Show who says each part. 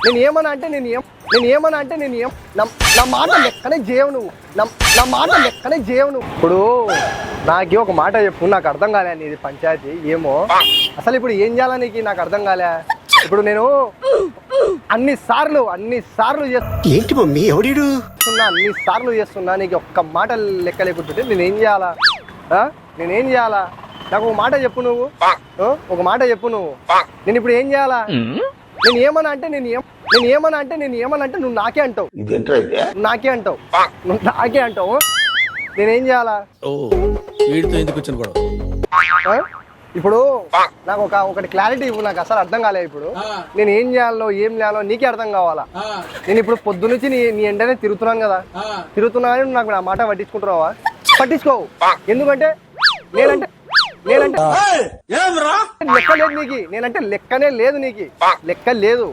Speaker 1: నేను ఏమన్నా అంటే నా మాట లెక్కనే చేయవు నువ్వు నా మాట లెక్కనే చేయవు నువ్వు. ఇప్పుడు నాకు ఒక మాట చెప్పు, నాకు అర్థం కాలే నీది పంచాయతీ ఏమో. అసలు ఇప్పుడు ఏం చేయాలా నీకు, నాకు అర్థం కాలే. ఇప్పుడు నేను అన్ని సార్లు
Speaker 2: ఏంటి మమ్మీ ఎవడీడు
Speaker 1: అన్ని సార్లు చేస్తున్నా, నీకు ఒక్క మాట లెక్క లేకుంటుంటే నేనేం చేయాలా? నేనేం చేయాలా? నాకు ఒక మాట చెప్పు నువ్వు, ఒక మాట చెప్పు నువ్వు. నేను ఇప్పుడు ఏం చేయాలా? నేను ఏమన్నా అంటే నువ్వు నాకే అంటావు, నువ్వు నాకే అంటావు. నేనేం చేయాలా? ఇప్పుడు నాకు ఒకటి క్లారిటీ ఇవ్వు, నాకు అసలు అర్థం కాలే. ఇప్పుడు నేను ఏం చేయాలో నీకే అర్థం కావాలా? నేను ఇప్పుడు పొద్దు నుంచి నీ ఎండనే తిరుగుతున్నాను కదా, తిరుగుతున్నా కానీ నాకు నా మాట పట్టించుకుంటున్నావా? పట్టించుకోవు. ఎందుకంటే నేనంటే లెక్క లేదు నీకు, నేనంటే లెక్కనే లేదు నీకు, లెక్క లేదు.